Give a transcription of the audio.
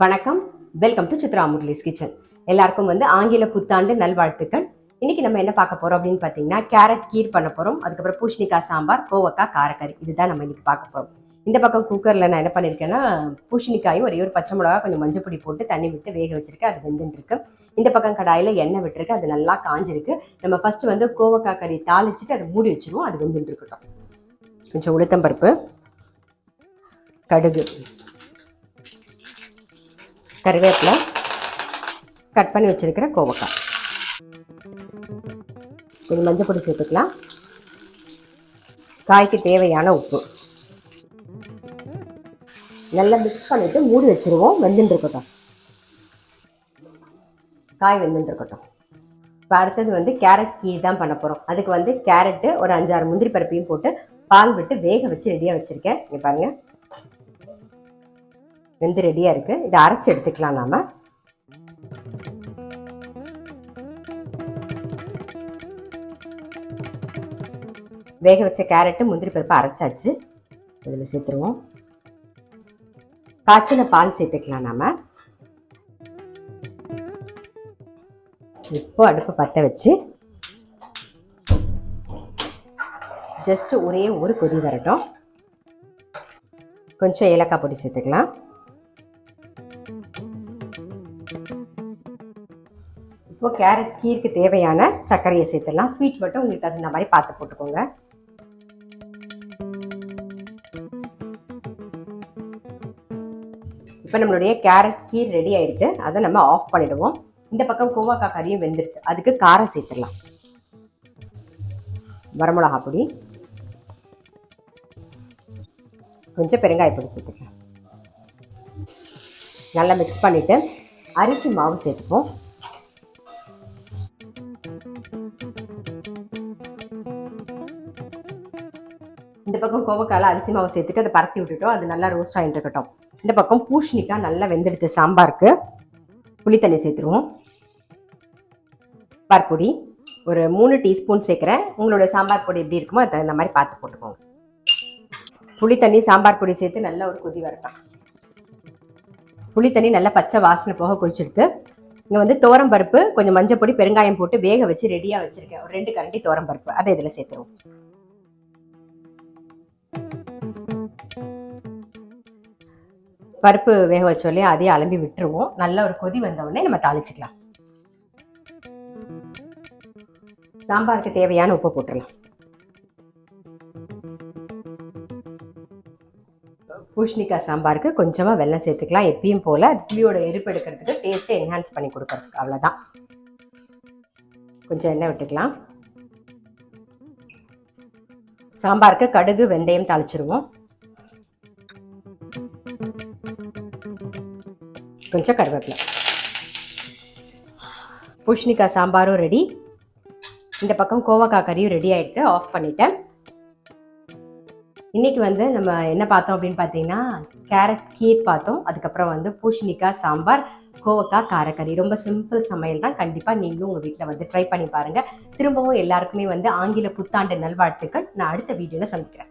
வணக்கம், welcome to Chitra Murali's kitchen. எல்லாருக்கும் ஆங்கில புத்தாண்டு நல்வாழ்த்துக்கள். இன்னைக்கு நம்ம என்ன பார்க்க போறோம் அப்படின்னு பார்த்தீங்கன்னா, கேரட் கீர் பண்ண போறோம். அதுக்கப்புறம் பூசணிக்காய் சாம்பார், கோவக்காய் காரக்கறி, இதுதான் நம்ம இன்னைக்கு பார்க்க போறோம். இந்த பக்கம் குக்கர்ல நான் என்ன பண்ணிருக்கேன்னா, பூசணிக்காயும் ஒரே ஒரு பச்சை மிளகா கொஞ்சம் மஞ்சள் பொடி போட்டு தண்ணி விட்டு வேக வச்சிருக்கேன். அது வெந்துட்டு இருக்கு. இந்த பக்கம் கடாயில எண்ணெய் விட்டுருக்கு, அது நல்லா காஞ்சிருக்கு. நம்ம ஃபர்ஸ்ட் கோவக்காய் கறி தாளிச்சுட்டு அதை மூடி வச்சிருவோம். அது வெந்துட்டு இருக்கட்டும். கொஞ்சம் உளுத்தம்பருப்பு, கடுகு, கருவேப்பிலை, கட் பண்ணி வச்சிருக்கிற கோவக்காய், கொஞ்சம் மஞ்சள் பொடி சேர்த்துக்கலாம். காய்க்கு தேவையான உப்பு நல்லா மிக்ஸ் பண்ணிட்டு மூடி வச்சிருவோம். வெந்துட்டு இருக்கட்டும். காய் வெந்துட்டு இருக்கட்டும். இப்போ அடுத்தது கேரட் கீர் தான் பண்ண போறோம். அதுக்கு கேரட்டு ஒரு 5-6 முந்திரி பருப்பையும் போட்டு பால் விட்டு வேக வச்சு ரெடியா வச்சிருக்கேன். இங்க பாருங்க, வெந்து ரெடியா இருக்கு. இதை அரைச்சு எடுத்துக்கலாம். நாம வேக வச்ச கேரட்டு முந்திரி பருப்பு அரைச்சாச்சு. இதில் சேர்த்துருவோம். காய்ச்சின பால் சேர்த்துக்கலாம். நாம இப்போ அடுப்பு பற்ற வச்சு ஜஸ்ட் ஒரே ஒரு கொதி வரட்டும். கொஞ்சம் ஏலக்காய் பொடி சேர்த்துக்கலாம். இப்போ கேரட் கீருக்கு தேவையான சர்க்கரையை சேர்த்துடலாம். ஸ்வீட் மட்டும் உங்களுக்கு தகுந்த மாதிரி பார்த்து போட்டுக்கோங்க. இப்போ நம்மளுடைய கேரட் கீர் ரெடி ஆயிடுது. அதை நம்ம ஆஃப் பண்ணிடுவோம். இந்த பக்கம் கோவக்காய் கறியும் வெந்துடுது. அதுக்கு காரம் சேர்த்துடலாம். வரமிளகா பொடி, கொஞ்சம் பெருங்காய பொடி சேர்த்துக்கலாம். நல்லா மிக்ஸ் பண்ணிட்டு அரிசி மாவு சேர்த்துப்போம். இந்த பக்கம் கோவக்காயில் அரிசி மாவு சேர்த்துட்டு அதை பரத்தி விட்டுட்டோம். அது நல்லா ரோஸ்ட் ஆகிட்டு இருக்கட்டும். இந்த பக்கம் பூசணிக்காய் நல்லா வெந்தெடுத்து சாம்பாருக்கு புளி தண்ணி சேர்த்துருவோம். சாம்பார் பொடி ஒரு 3 டீஸ்பூன் சேர்க்குறேன். உங்களோட சாம்பார் பொடி எப்படி இருக்குமோ அது அந்த மாதிரி பார்த்து போட்டுக்கோங்க. புளி தண்ணி சாம்பார் பொடி சேர்த்து நல்லா ஒரு கொதி வரட்டும். புளி தண்ணி நல்லா பச்சை வாசனை போக கொதிச்செடுத்து இங்கே தோரம் பருப்பு, கொஞ்சம் மஞ்சள் பொடி, பெருங்காயம் போட்டு வேக வச்சு ரெடியாக வச்சிருக்கேன். ஒரு 2 கரண்டி தோரம் பருப்பு, அதை இதில் சேர்த்துருவோம். பருப்பு வேக வச்சோடனே அதையே அலம்பி விட்டுருவோம். நல்ல ஒரு கொதி வந்தவுடனே நம்ம தாளிச்சுக்கலாம். சாம்பாருக்கு தேவையான உப்பு போட்டுடலாம். பூசணிக்காய் சாம்பாருக்கு கொஞ்சமாக வெல்லம் சேர்த்துக்கலாம். எப்பயும் போல் புளியோட எரிப்பு எடுக்கிறதுக்கு, டேஸ்ட்டை என்ஹான்ஸ் பண்ணி கொடுக்கறதுக்கு, அவ்வளோதான். கொஞ்சம் எண்ணெய் விட்டுக்கலாம். சாம்பாருக்கு கடுகு வெந்தயம் தாளிச்சிருவோம். கொஞ்சம் கருவேப்பிலை. பூசணிக்காய் சாம்பாரும் ரெடி. இந்த பக்கம் கோவக்காய் கறியும் ரெடி ஆகிட்டு ஆஃப் பண்ணிட்டேன். இன்னைக்கு நம்ம என்ன பார்த்தோம் அப்படின்னு பார்த்தீங்கன்னா, கேரட் கீர் பார்த்தோம். அதுக்கப்புறம் பூசணிக்காய் சாம்பார், கோவக்காய் காரக்கறி. ரொம்ப சிம்பிள் சமையல் தான். கண்டிப்பாக நீங்களும் உங்கள் வீட்டில் ட்ரை பண்ணி பாருங்கள். திரும்பவும் எல்லாருக்குமே ஆங்கில புத்தாண்டு நல்வாழ்த்துக்கள். நான் அடுத்த வீடியோவில் சந்திக்கிறேன்.